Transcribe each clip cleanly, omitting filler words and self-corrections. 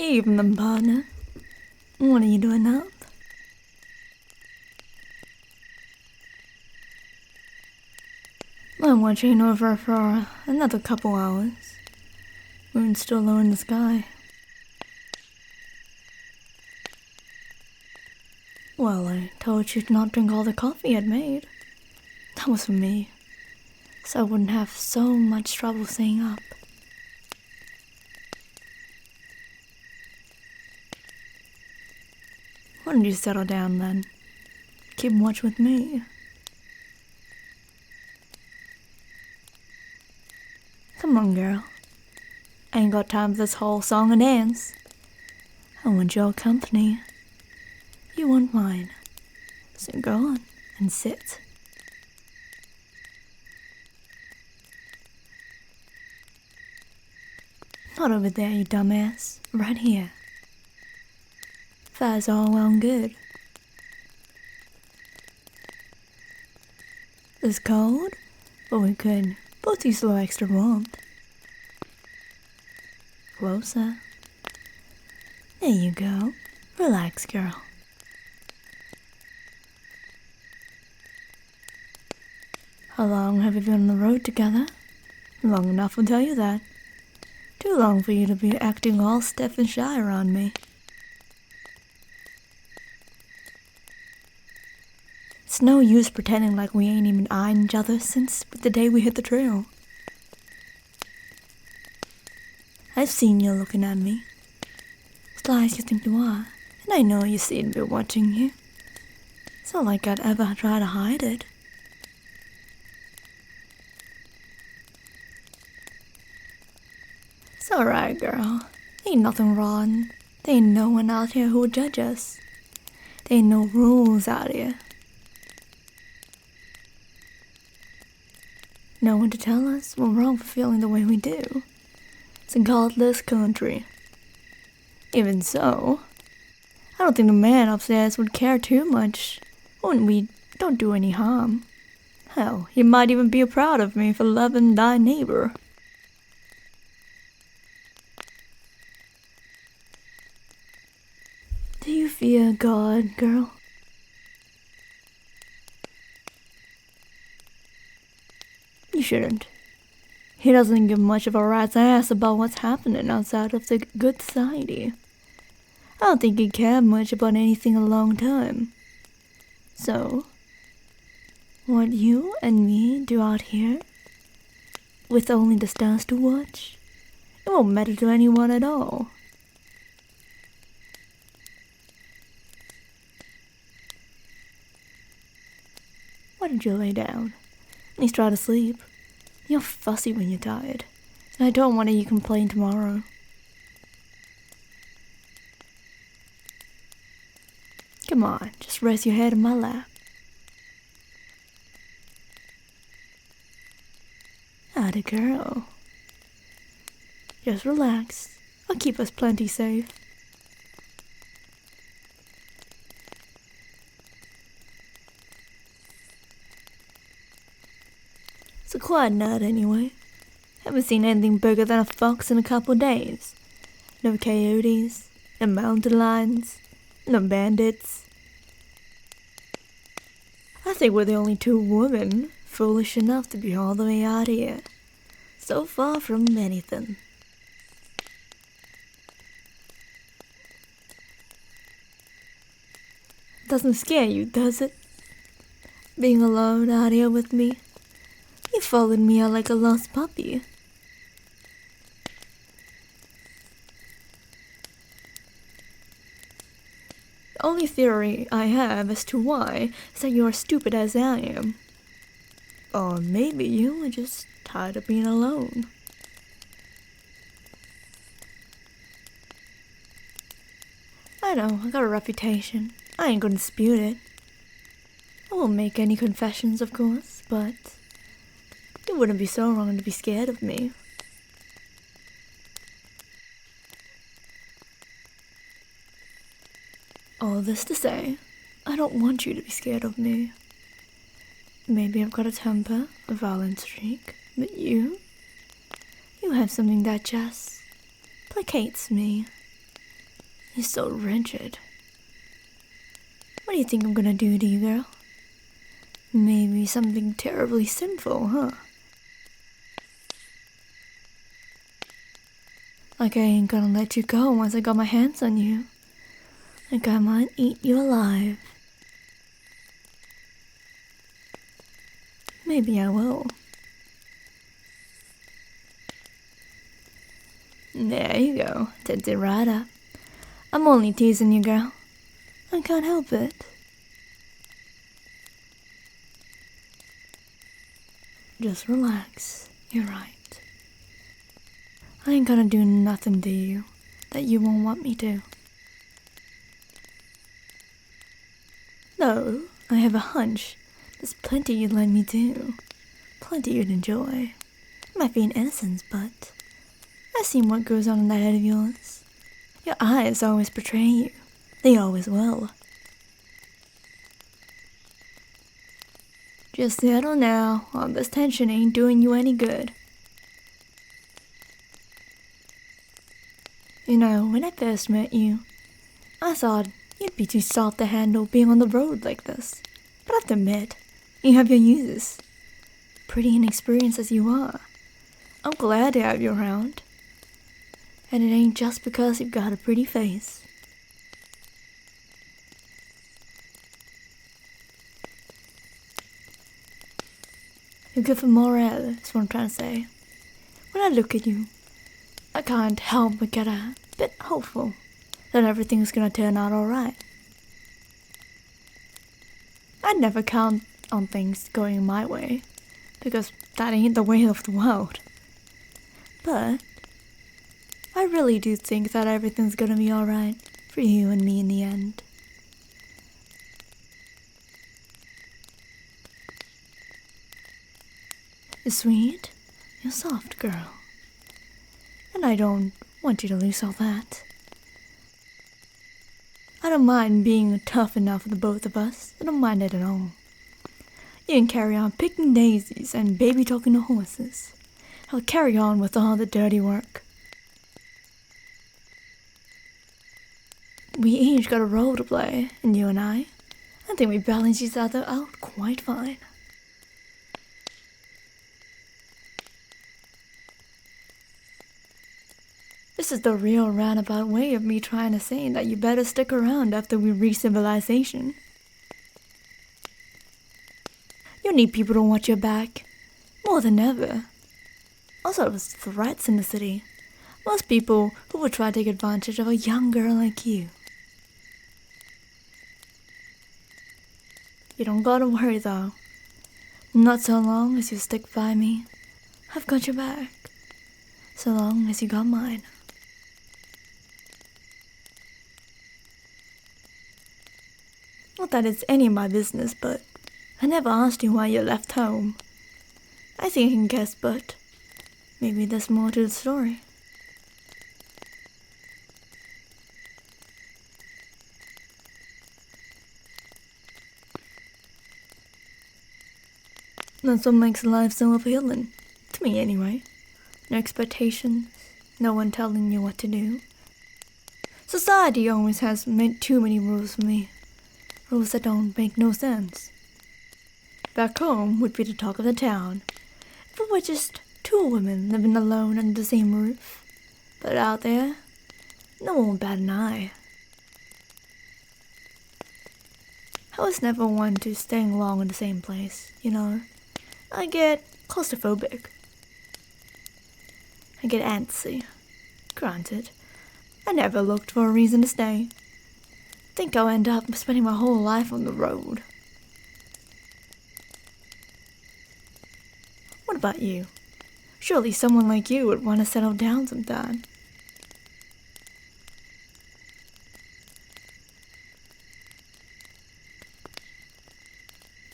Evening, partner. What are you doing up? I'm watching over for another couple hours. Moon's still low in the sky. Well, I told you to not drink all the coffee I'd made. That was for me, so I wouldn't have so much trouble staying up. Why don't you settle down then? Keep watch with me. Come on, girl. I ain't got time for this whole song and dance. I want your company. You want mine. So go on and sit. Not over there, you dumbass. Right here. That's all well and good. It's cold, but we could both use a little extra warmth. Closer. There you go. Relax, girl. How long have we been on the road together? Long enough, I'll tell you that. Too long for you to be acting all stiff and shy around me. It's no use pretending like we ain't even eyeing each other since the day we hit the trail. I've seen you looking at me. Sly as you think you are, and I know you seen me watching you. It's not like I'd ever try to hide it. It's alright, girl. Ain't nothing wrong. There ain't no one out here who would judge us. There ain't no rules out here. No one to tell us we're wrong for feeling the way we do. It's a godless country. Even so, I don't think the man upstairs would care too much when we don't do any harm. Hell, he might even be proud of me for loving thy neighbor. Do you fear God, girl? You shouldn't. He doesn't give much of a rat's ass about what's happening outside of the good society. I don't think he cared much about anything a long time. So, what you and me do out here, with only the stars to watch, it won't matter to anyone at all. Why don't you lay down? At least try to sleep. You're fussy when you're tired, and I don't want to hear you complain tomorrow. Come on, just rest your head in my lap. Atta girl. Just relax. I'll keep us plenty safe. It's a quiet night anyway. Haven't seen anything bigger than a fox in a couple days. No coyotes, no mountain lions, no bandits. I think we're the only two women foolish enough to be all the way out here. So far from anything. Doesn't scare you, does it? Being alone out here with me? You followed me out like a lost puppy. The only theory I have as to why is that you're as stupid as I am. Or maybe you were just tired of being alone. I know, I got a reputation. I ain't gonna dispute it. I won't make any confessions, of course, but it wouldn't be so wrong to be scared of me. All this to say, I don't want you to be scared of me. Maybe I've got a temper, a violent streak, but you have something that just placates me. You're so wretched. What do you think I'm gonna do to you, girl? Maybe something terribly sinful, huh? Like I ain't gonna let you go once I got my hands on you. Like I might eat you alive. Maybe I will. There you go, tits it right up. I'm only teasing you, girl. I can't help it. Just relax, you're right. I ain't gonna do nothing to you that you won't want me to. Though, I have a hunch there's plenty you'd let me do. Plenty you'd enjoy. It might be an innocence, but I've seen what goes on in that head of yours. Your eyes always betray you. They always will. Just settle now, all this tension ain't doing you any good. You know, when I first met you, I thought you'd be too soft to handle being on the road like this. But I have to admit, you have your uses. Pretty inexperienced as you are, I'm glad to have you around. And it ain't just because you've got a pretty face. You're good for morale, is what I'm trying to say. When I look at you, I can't help but get a bit hopeful that everything's gonna turn out alright. I'd never count on things going my way, because that ain't the way of the world. But I really do think that everything's gonna be alright for you and me in the end. You're sweet, you're soft, girl. And I don't want you to lose all that. I don't mind being tough enough for the both of us. I don't mind it at all. You can carry on picking daisies and baby talking to horses. I'll carry on with all the dirty work. We each got a role to play, and you and I think we balance each other out quite fine. This is the real roundabout way of me trying to say that you better stick around after we reach civilization. You'll need people to watch your back, more than ever. Also, there's threats in the city. Most people who would try to take advantage of a young girl like you. You don't gotta worry though. Not so long as you stick by me, I've got your back. So long as you got mine. Not that it's any of my business, but I never asked you why you left home. I think I can guess, but maybe there's more to the story. That's what makes life so appealing. To me, anyway. No expectations, no one telling you what to do. Society always has too many rules for me. Rules that don't make no sense. Back home would be the talk of the town. If it were just two women living alone under the same roof. But out there, no one would bat an eye. I was never one to staying long in the same place, you know. I get claustrophobic. I get antsy. Granted, I never looked for a reason to stay. Think I'll end up spending my whole life on the road. What about you? Surely someone like you would want to settle down sometime.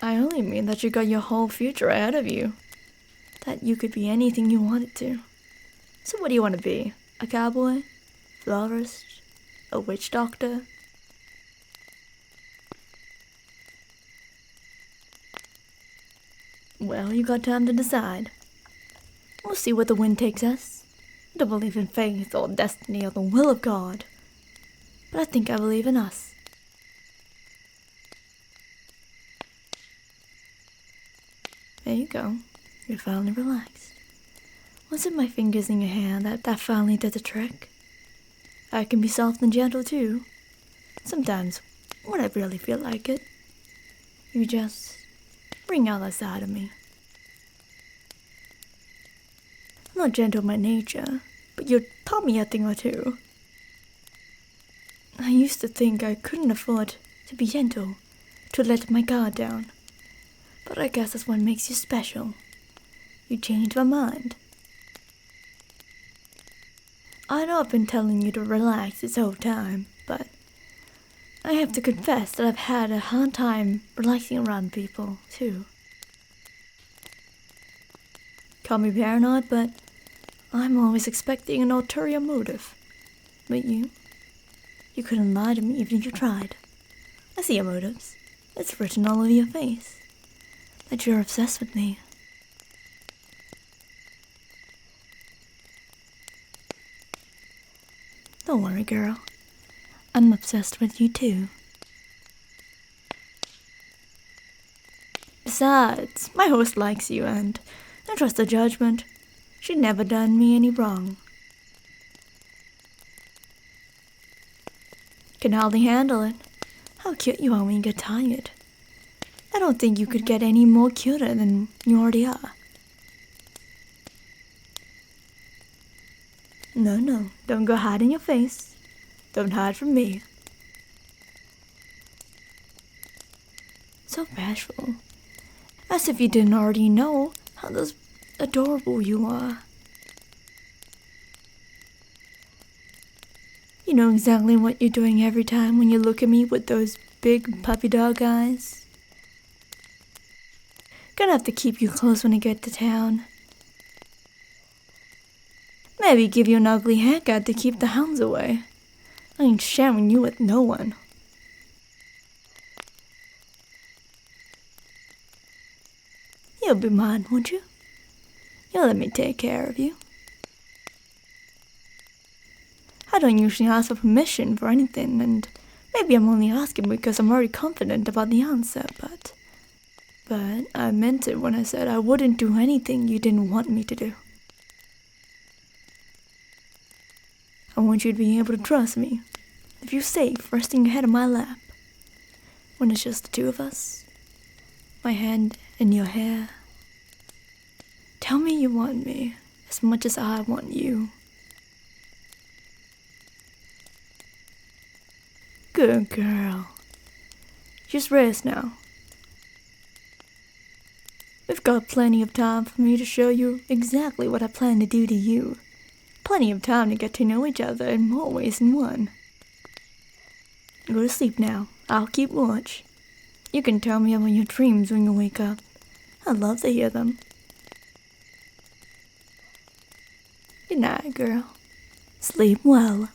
I only mean that you got your whole future ahead of you. That you could be anything you wanted to. So what do you want to be? A cowboy? Florist? A witch doctor? Well, you got time to decide. We'll see where the wind takes us. I don't believe in faith or destiny or the will of God. but I think I believe in us. There you go. You're finally relaxed. Was it my fingers in your hair that finally did the trick? I can be soft and gentle too. Sometimes, when I really feel like it. You just bring out that side of me. I'm not gentle by nature, but you taught me a thing or two. I used to think I couldn't afford to be gentle, to let my guard down. But I guess that's what makes you special. You changed my mind. I know I've been telling you to relax this whole time, but I have to confess that I've had a hard time relaxing around people, too. Call me paranoid, but I'm always expecting an ulterior motive. But you couldn't lie to me even if you tried. I see your motives. It's written all over your face. That you're obsessed with me. Don't worry, girl. I'm obsessed with you too. Besides, my host likes you and I trust her judgment. She'd never done me any wrong. Can hardly handle it. How cute you are when you get tired. I don't think you could get any more cuter than you already are. No, don't go hiding your face. Don't hide from me. So bashful. As if you didn't already know how adorable you are. You know exactly what you're doing every time when you look at me with those big puppy dog eyes. Gonna have to keep you close when I get to town. Maybe give you an ugly haircut to keep the hounds away. I ain't sharing you with no one. You'll be mine, won't you? You'll let me take care of you. I don't usually ask for permission for anything, and maybe I'm only asking because I'm already confident about the answer, but I meant it when I said I wouldn't do anything you didn't want me to do. I want you to be able to trust me, if you're safe resting your head on my lap, when it's just the two of us, my hand in your hair. Tell me you want me as much as I want you. Good girl. Just rest now. We've got plenty of time for me to show you exactly what I plan to do to you. Plenty of time to get to know each other in more ways than one. Go to sleep now. I'll keep watch. You can tell me about your dreams when you wake up. I'd love to hear them. Good night, girl. Sleep well.